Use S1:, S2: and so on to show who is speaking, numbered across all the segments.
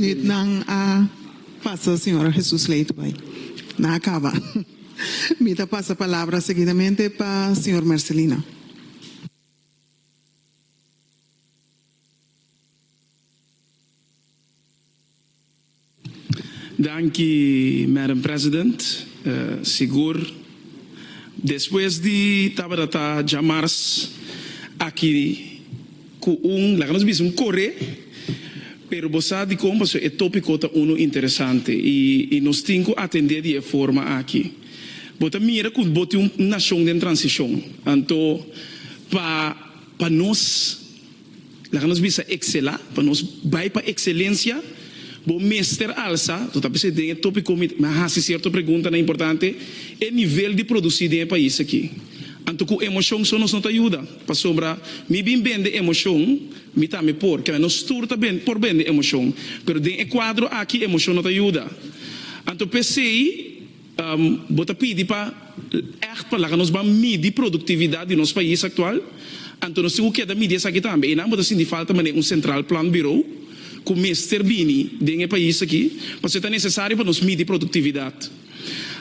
S1: minutos não passa a senhora Jesus Leite vai. Não acaba. Mita passa a palavra seguidamente para a senhora Marcelina.
S2: Dank u, Madam President. Seguro. Depois de trabalhar jamars aqui com lá nós vimos correr, pero você de como é tópico tá interessante e nós temos que atender de forma aqui. Bota mira que bote nação de transição, então para nós lá nós vimos excelar, para nós vai para excelência. Bom mestre alça, tu tá pensando em tópico, mas se certa pergunta é importante, é nível de produzir em país aqui. Então, com emoção só nos não ajuda. Para sobra, me bem de emoção, me tá me por, que nós turta bem por bem de emoção, pero de quadro aqui emoção não ajuda. Então, pensei, bota pedir para echt para lá que nós vamos medir produtividade do nosso país atual. Então, nós temos que dar medidas aqui também. E não bota assim falta mas um central plan bureau com Mr. Bini dentro do país aqui, mas é necessário para nos medir produtividade.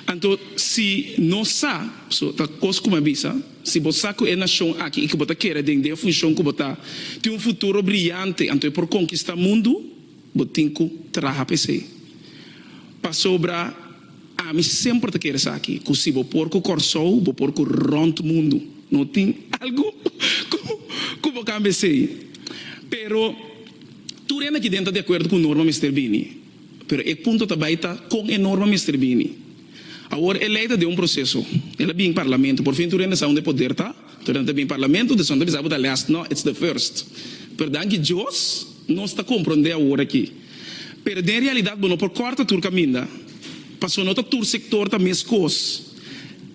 S2: Então, se nós sabemos, tá coisa como avisa, se você sabe que é nação aqui que você quer dentro da função que você tem futuro brilhante, então por conquistar o mundo, você tem que trabalhar para isso. Para sobrar, a mim sempre te quero isso aqui, que se você pôr com o corso, você pôr com o rondo mundo, não tem algo como cambiar isso. Pero tu renda aqui dentro de acordo com a norma Mr. Bini, pero o ponto também está com a norma Mr. Bini. Agora, eleita de processo, ela vem em parlamento, por fim tu renda onde poder tá, tu renda bem em parlamento, de onde precisava da last, no, it's the first. Pero danke Deus, não está compreendendo agora aqui. Pero de realidade, bueno, por corta tur caminho, passou nota tur sector também as coisas.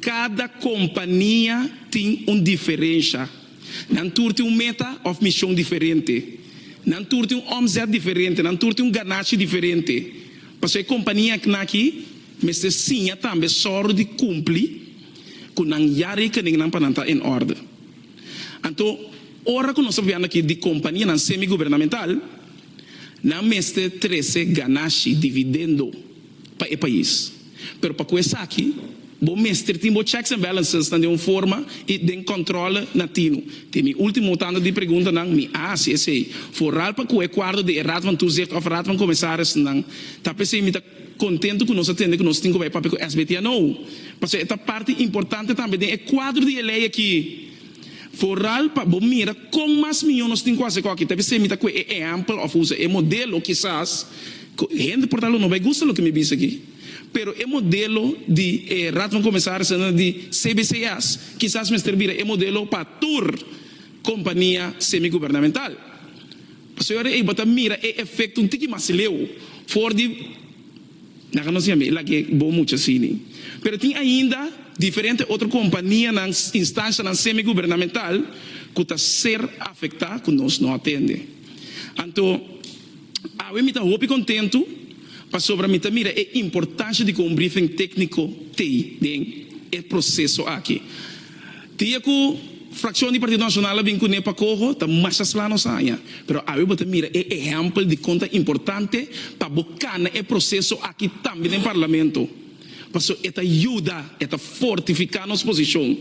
S2: Cada companhia tem diferença. Não tur tem meta of missão diferente. Não tur tem omzet diferente, não tur tem ganache diferente. Passou a companhia que aqui, mas sim também sorte de cumprir com não yari que nem para não em ordem. Então, ora que nós sabemos aqui de companhia não semi-governamental, não mestre 13 ganache dividendo para o país. Pero para começar aqui, bom mestre tem checks and balances de uma forma e de controle natino. Tem meu último tanto de pergunta não me se sei foral para que o quadro de errado van toezicht of raad van commissaris não tá pensei me tá contento com nós atender que nós temos que para o SBT não. Porque esta parte importante também é quadro de lei aqui. Foral para bom mira com mais milhões nós temos quase aqui. Tá pensei me tá com é amplo of usa é modelo quizás gente portalo não vai gostar do que me disse aqui. Pero o modelo de raad van commissaris de CBCS, quizás Mr. Bira, é modelo para tour companhia semi-governamental. A senhora é bota mira é efeito um tique mais leu for de na não sei lá que bom muito assim. Pero tem ainda diferente outra companhia na instância na semi-governamental que está ser afetada que nós não atende. Então, eu me estou muito contento para sobre a mim mira é importante de que um briefing técnico tem o processo aqui. Tinha que fração do Partido Nacional vem com nepa corro, tá mais lá não saia. Pero eu botar mira é exemplo de conta importante para bocar o processo aqui também no Parlamento. Porque esta ajuda, esta fortificar nossa posição.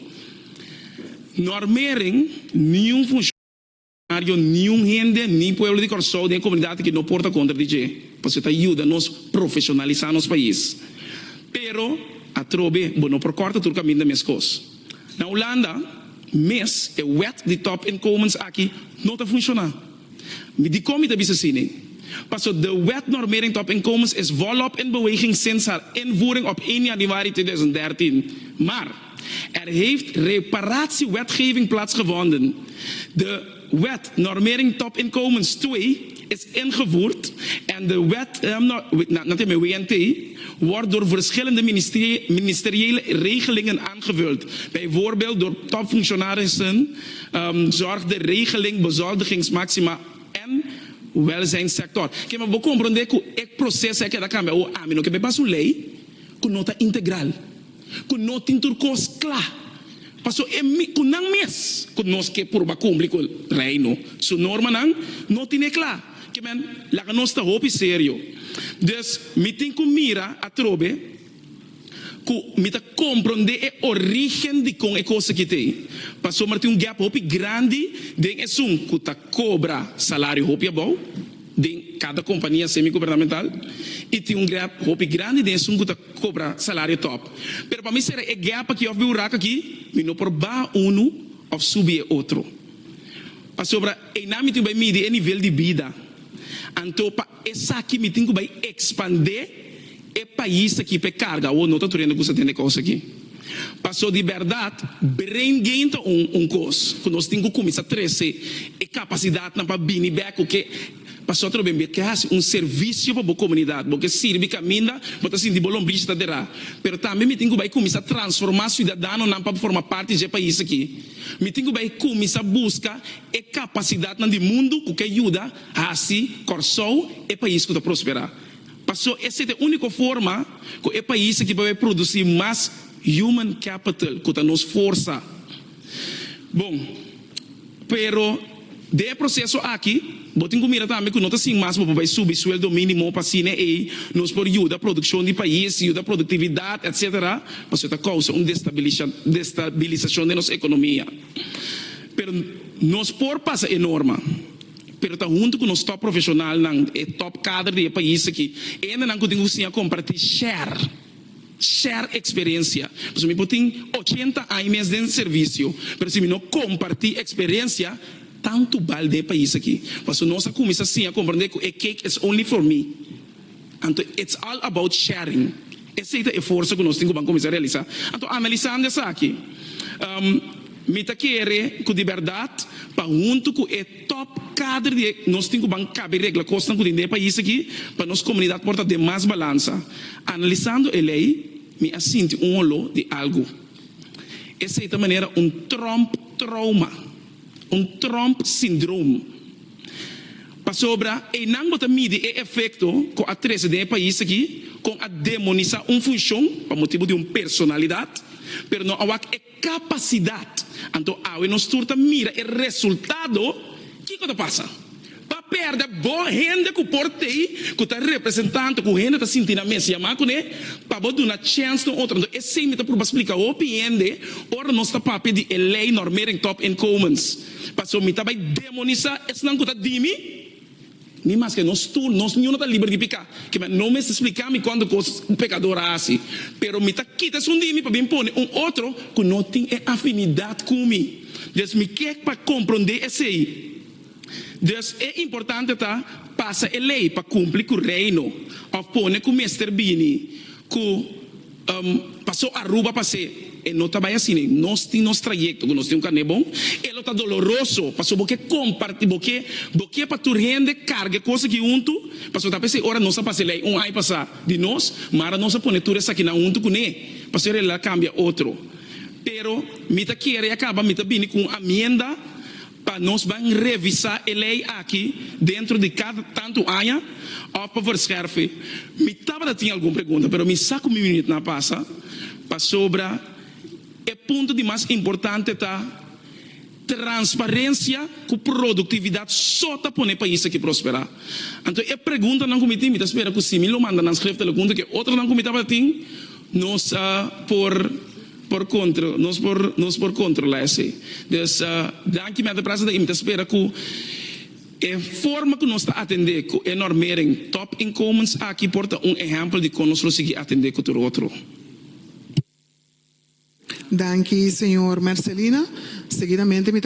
S2: Normeren nenhum funcionário, nenhum gente, nem povo de Corsol, nem comunidade que não porta contra DJ. Porque esta ajuda nos profissionalizar nosso país. Pero a trobe, bueno, por corta tur caminho das minhas coisas. Na Holanda, mês é wet de top inkomens aqui não está funcionando. Me di como dat is assim. Pas de wet normering top inkomens is volop in beweging sinds haar invoering op 1 januari 2013. Maar heeft reparatiewetgeving plaatsgevonden. De wet normering top inkomens 2 is ingevoerd en de wet WNT wordt door verschillende ministeriële regelingen aangevuld. Bijvoorbeeld door topfunctionarissen, zorg de regeling, bezoldigingsmaxima en welzijnssector. Que me vou compreender que o processo é que da câmara o amino que me passa uma lei com nota integral, com nota intercos claro. Passou com não mês, com nós que por cumprir com o reino, sua norma não tem claro. Que men, la que nós está hopi sério. Dus, me tem que mira a trobe, que me tá compreender a origem de com a coisa que tem. Passou mas tem um gap hopi grande, de que tá cobra salário hopi bom, de cada companhia semi-governamental, e tem um gap hopi grande, de que tá cobra salário top. Pero para mim será a gap que eu vi buraco aqui, me não por ba ou subir outro. Passou para em âmbito vai medir o nível de vida. Então, para essa aqui, me tem que expandir o país aqui para carga. Ou não estou querendo que você tenha coisa aqui. Passou de verdade, brinquedo coisa. Que nós temos que começar a trazer a capacidade para vir back, que passou a bem que é serviço para a comunidade, porque serve caminha, para assim de bolombrista está derá. Mas também me tem que começar a transformar cidadão não para formar parte do país aqui. Me tem que começar a buscar a capacidade no mundo que ajuda a assim corçou o país que está prosperar. Passou essa é a única forma que o país que vai produzir mais human capital que nos força. Bom, pero de processo aqui botem que mira também que não está assim mais para subir sueldo mínimo para cine e nos por ajuda a produção do país, ajuda a produtividade, etc. Mas isso causa uma destabilização da nossa economia. Pero nos por passa enorme. Pero está junto com os top profissional nang top cadre do país aqui. Ainda não tenho que compartilhar share experiência. Porque me botem 80 anos de serviço, pero se me não compartilhar experiência tanto vale o país aqui. Mas nós começamos assim a compreender que a cake is only for me. Então, it's all about sharing. Essa é a força que nós temos que começar a realizar. Então, analisando isso aqui, me quer que de verdade, para junto com o top cadre de nós temos que caber regra costa com o país aqui, para nossa comunidade porta de mais balança. Analisando a lei, me assinto olho de algo. Essa é a maneira Trump trauma. Trump syndrome. Para sobra, e não botar medir o efeito com a treze do país aqui, com a demonizar função, para motivo de personalidade, mas não há capacidade. Então, nós turta mira o resultado, o que passa? Para perder boa gente que portei, que está representando, que a gente está sentindo a mesa, para botar uma chance no outro. Então, esse é o para explicar o opinião, ora nós está para pedir a lei normal em top incommons. Passou me tá vai demonizar esse não que dimi nem mais que nós não tá livre de pecar que não me explicar me quando o pecador assim pero me tá quita um dimi para bem pôr outro que não tem afinidade comigo. Deus me quer para compreender esse aí. Deus é importante tá passa a lei para cumprir com o reino ou pôr com o mestre Bini que passou a ruba para ser e não trabalha assim, nós temos nosso trajeto, nós temos um carne bom, ele está doloroso, passou porque compartilha, porque para tu rende carga, coisa que unto, passou tá pensando, ora nós passamos lei, ano passar de nós, mas nós põe tudo isso aqui na unto com ele, passou ele lá cambia outro, pero me tá querer acaba me tá vindo com amenda para nós vamos revisar a lei aqui dentro de cada tanto ano, ou para verscherfen. Me tava tinha alguma pergunta, pero me saco um minuto na passa, para sobra o ponto de mais importante está transparência com produtividade só para o país que prosperar. Então, a pergunta não comitê, me espera que se me lo manda na escrita, pergunta que outra não comitê para ti, nós por controlar esse. Então, daqui me presidente, me espera que a forma que nós está atender com enorme top incommons aqui porta exemplo de como nós conseguimos atender com o outro.
S1: Danke, senhor Marcelina. Seguidamente, me